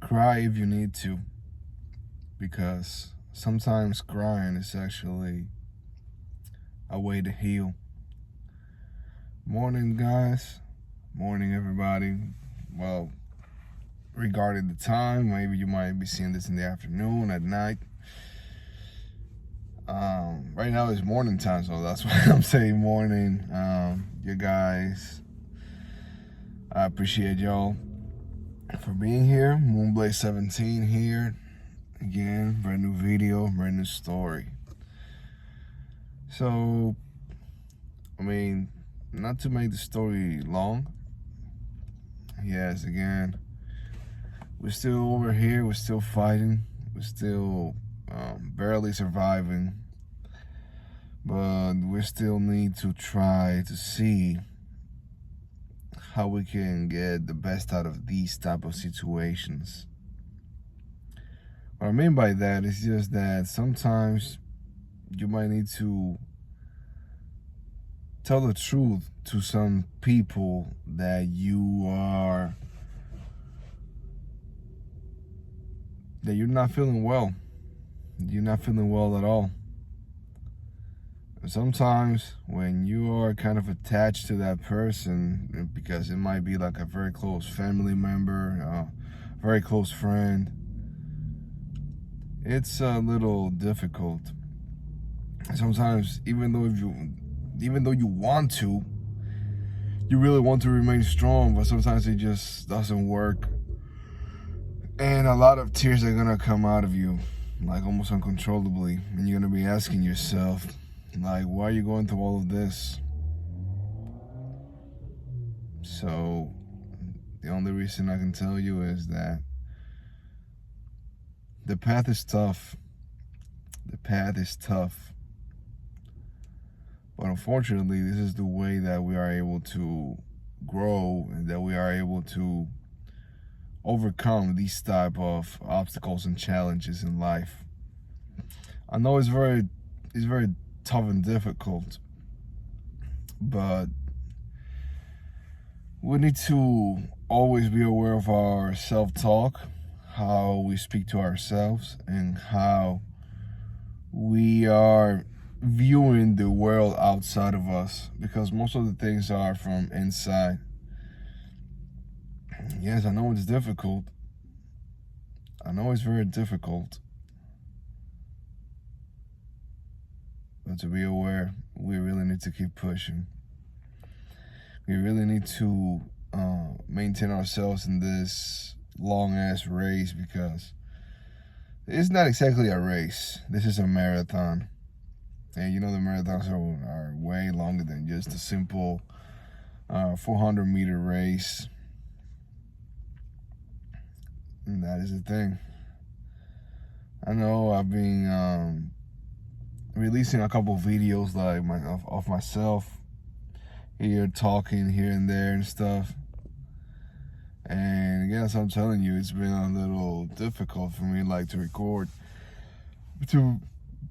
Cry if you need to, because sometimes crying is actually a way to heal. Morning, guys. Morning, everybody. Well, regarding the time, maybe you might be seeing this in the afternoon, at night. Right now it's morning time, so that's why I'm saying morning. You guys, I appreciate y'all for being here. Moonblaze17 here. Again, brand new video, brand new story. So, I mean, not to make the story long. Yes, again, we're still over here. We're still fighting. We're still barely surviving. But we still need to try to see how we can get the best out of these type of situations. What I mean by that is just that sometimes you might need to tell the truth to some people that you're not feeling well. You're not feeling well at all. And sometimes when you are kind of attached to that person, because it might be like a very close family member, a very close friend, it's a little difficult. Sometimes, even though you want to, you really want to remain strong, but sometimes it just doesn't work. And a lot of tears are gonna come out of you, like almost uncontrollably. And you're gonna be asking yourself, like, why are you going through all of this? So, the only reason I can tell you is that the path is tough. The path is tough. But unfortunately, this is the way that we are able to grow and that we are able to overcome these type of obstacles and challenges in life. I know it's very tough and difficult, but we need to always be aware of our self-talk, how we speak to ourselves, and how we are viewing the world outside of us, because most of the things are from inside. Yes, I know it's difficult. I know it's very difficult. But to be aware, we really need to keep pushing. We really need to maintain ourselves in this long-ass race, because it's not exactly a race. This is a marathon. And you know the marathons are way longer than just a simple 400-meter race. And that is the thing. I know I've been releasing a couple videos like of myself here, talking here and there and stuff. And again, as I'm telling you, it's been a little difficult for me, like, to record, to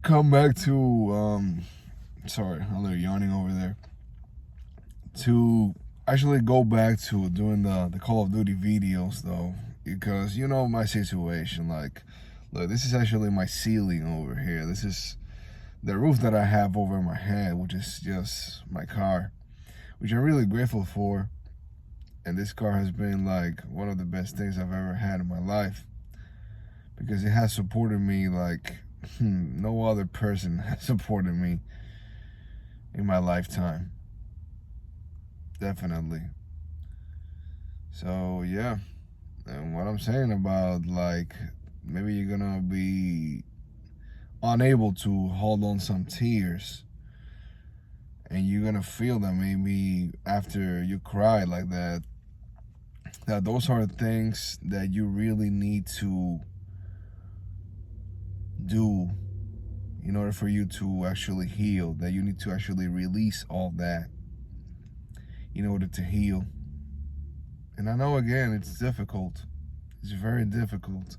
come back to sorry, a little yawning over there, to actually go back to doing the Call of Duty videos, though, because you know my situation. Like, look, this is actually my ceiling over here. This is the roof that I have over my head, which is just my car, which I'm really grateful for. And this car has been like one of the best things I've ever had in my life, because it has supported me like no other person has supported me in my lifetime. Definitely. So yeah, and what I'm saying about, like, maybe you're gonna be unable to hold on some tears, and you're gonna feel that maybe after you cry like that, that those are things that you really need to do in order for you to actually heal, that you need to actually release all that in order to heal. And I know, again, it's difficult. It's very difficult.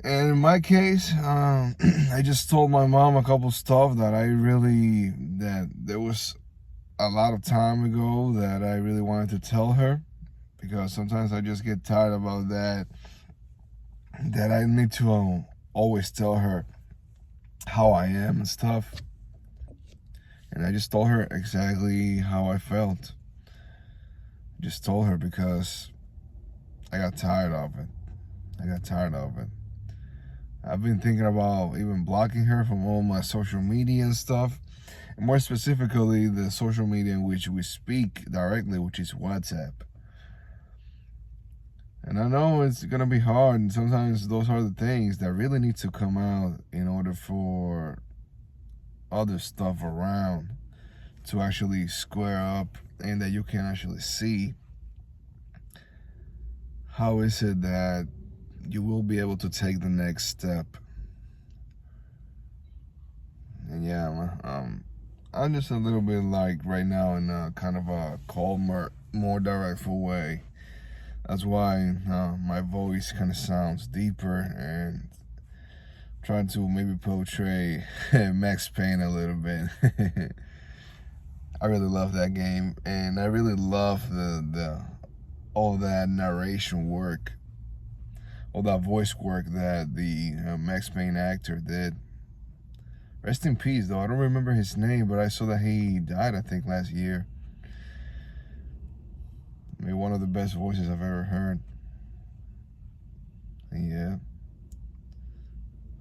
And in my case, I just told my mom a couple stuff that there was a lot of time ago that I really wanted to tell her, because sometimes I just get tired about that I need to always tell her how I am and stuff. And I just told her exactly how I felt. Just told her because I got tired of it. I got tired of it. I've been thinking about even blocking her from all my social media and stuff. And more specifically, the social media in which we speak directly, which is WhatsApp. And I know it's going to be hard, and sometimes those are the things that really need to come out in order for other stuff around to actually square up, and that you can actually see how is it that you will be able to take the next step. And yeah, I'm just a little bit like right now in a kind of a calmer, more directful way. That's why my voice kind of sounds deeper, and trying to maybe portray Max Payne a little bit. I really love that game, and I really love the all that narration work, all that voice work that the Max Payne actor did. Rest in peace, though. I don't remember his name, but I saw that he died, I think, last year. I mean, one of the best voices I've ever heard. And yeah.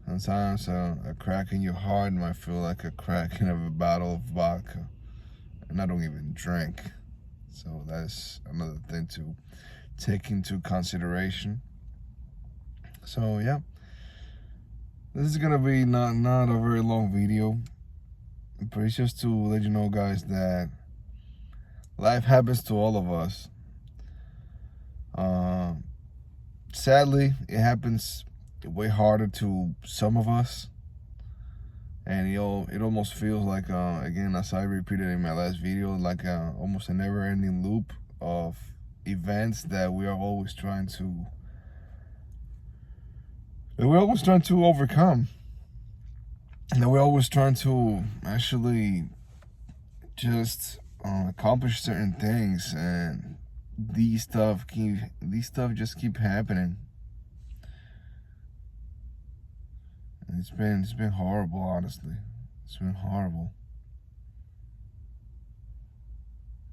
Sometimes a crack in your heart might feel like a crack in a bottle of vodka. And I don't even drink. So that's another thing to take into consideration. So yeah. This is gonna be not a very long video. But it's just to let you know, guys, that life happens to all of us. Sadly, it happens way harder to some of us, and it almost feels like again, as I repeated in my last video, like almost a never-ending loop of events that we're always trying to overcome, and that we're always trying to actually just accomplish certain things, and these stuff just keep happening. And it's been horrible, honestly. It's been horrible.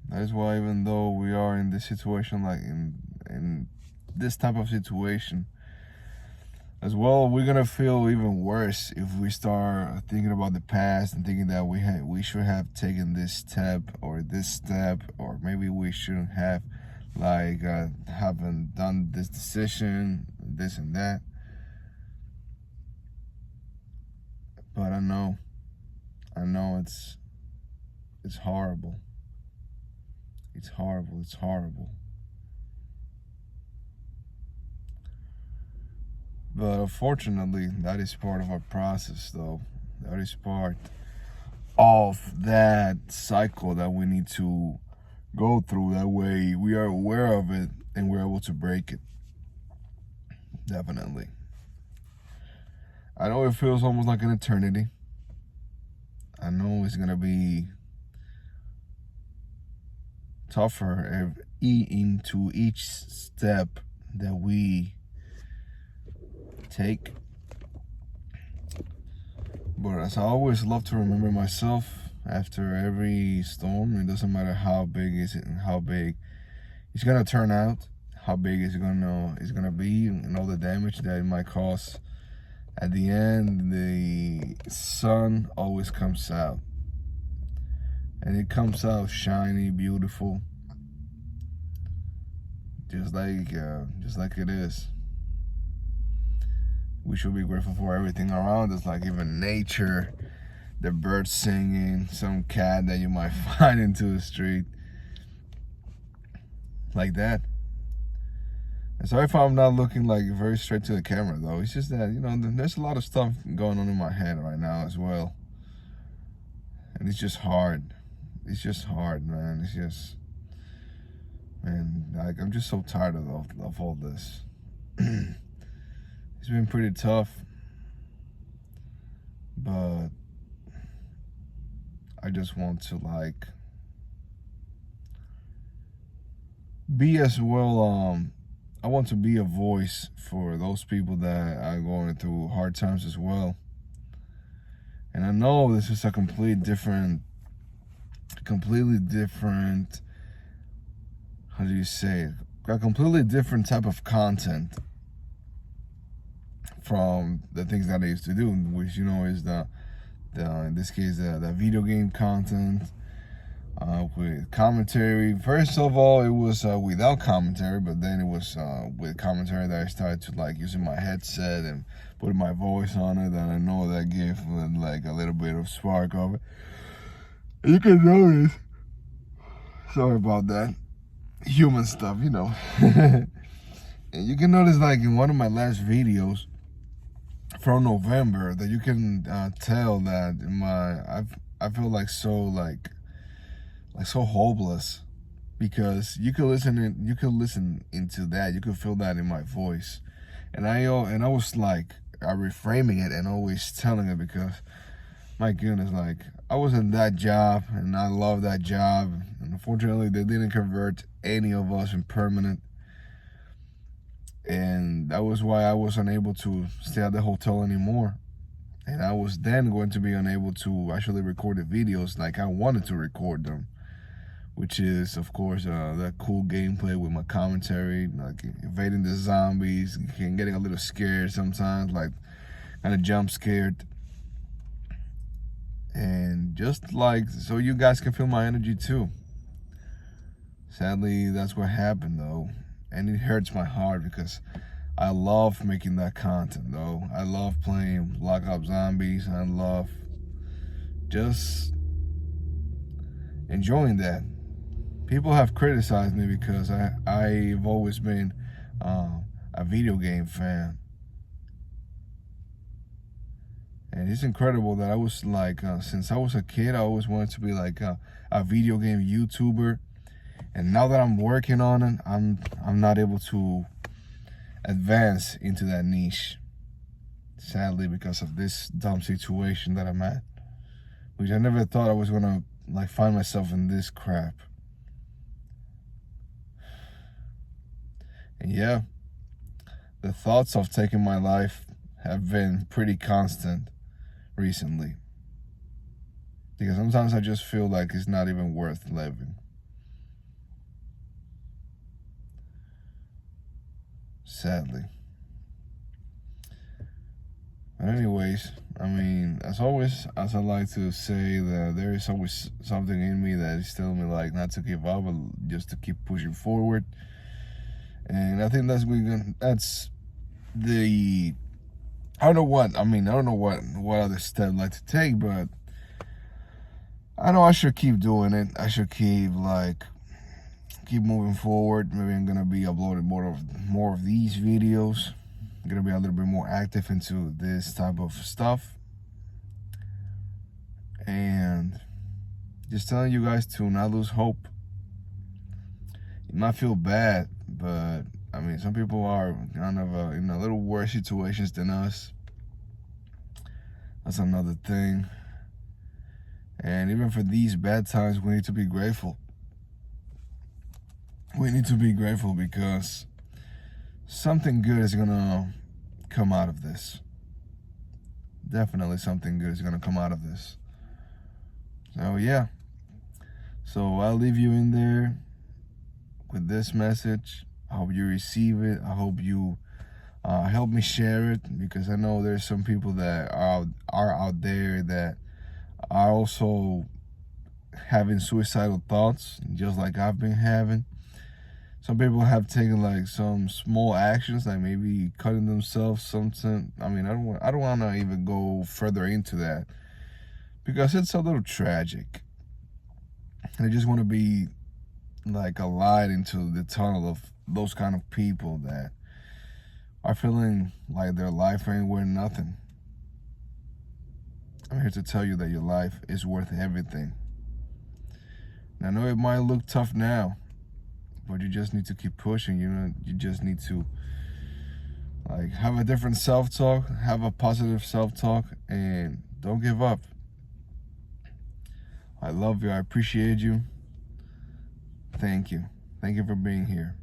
That is why, even though we are in this situation, like in this type of situation as well, we're gonna feel even worse if we start thinking about the past and thinking that we should have taken this step, or maybe we shouldn't have, like haven't done this decision, this and that. But I know it's horrible. It's horrible. But unfortunately, that is part of our process, though. That is part of that cycle that we need to go through. That way we are aware of it and we're able to break it. Definitely. I know it feels almost like an eternity. I know it's gonna be tougher into each step that we take. But as I always love to remember myself after every storm, it doesn't matter how big is it and how big it's gonna turn out, how big it's gonna be, and all the damage that it might cause. At the end, the sun always comes out, and it comes out shiny, beautiful, just like it is. We should be grateful for everything around us, like even nature, the birds singing, some cat that you might find into the street, like that. And sorry if I'm not looking like very straight to the camera, though. It's just that, there's a lot of stuff going on in my head right now as well. And it's just hard. It's just hard, man. It's just, man, like, I'm just so tired of all this. It's been pretty tough. But I just want to, like, be as well, I want to be a voice for those people that are going through hard times as well. And I know this is a completely different, how do you say it? A completely different type of content from the things that I used to do, which, you know, is the in this case, the video game content, with commentary. First of all, it was without commentary, but then it was with commentary that I started to like using my headset and putting my voice on it, and I know that gave like a little bit of spark of it. You can notice, sorry about that, human stuff, you know. And you can notice, like in one of my last videos from November, that you can tell that I feel like so so hopeless, because you could listen into that, you could feel that in my voice, and I was like reframing it and always telling it, because my goodness, like I was in that job and I love that job, and unfortunately they didn't convert any of us in permanent, and that was why I was unable to stay at the hotel anymore. And I was then going to be unable to actually record the videos like I wanted to record them, which is, of course, that cool gameplay with my commentary, like evading the zombies, and getting a little scared sometimes, like kind of jump scared. And just like, so you guys can feel my energy too. Sadly, that's what happened though. And it hurts my heart, because I love making that content though. I love playing Black Ops Zombies. I love just enjoying that. People have criticized me because I've always been a video game fan. And it's incredible that I was like, since I was a kid, I always wanted to be like a video game YouTuber. And now that I'm working on it, I'm not able to advance into that niche, sadly, because of this dumb situation that I'm at, which I never thought I was gonna like find myself in this crap. And yeah, the thoughts of taking my life have been pretty constant recently, because sometimes I just feel like it's not even worth living. Sadly. But anyways, I mean, as always, as I like to say, that there is always something in me that is telling me like not to give up, but just to keep pushing forward. And I think that's the, I don't know what other step I'd like to take, but I know I should keep doing it. I should keep moving forward. Maybe I'm gonna be uploading more of these videos. I'm gonna be a little bit more active into this type of stuff, and just telling you guys to not lose hope. You might feel bad, but I mean, some people are kind of in a little worse situations than us. That's another thing. And even for these bad times, we need to be grateful. We need to be grateful, because something good is gonna come out of this. Definitely something good is gonna come out of this. So yeah. So I'll leave you in there with this message. I hope you receive it. I hope you help me share it, because I know there's some people that are out there that are also having suicidal thoughts, just like I've been having. Some people have taken like some small actions, like maybe cutting themselves, something. I mean, I don't want to even go further into that, because it's a little tragic. And I just want to be like a light into the tunnel of those kind of people that are feeling like their life ain't worth nothing. I'm here to tell you that your life is worth everything. And I know it might look tough now, but you just need to keep pushing. You just need to like have a different self-talk, have a positive self-talk, and don't give up. I love you. I appreciate you. Thank you. Thank you for being here.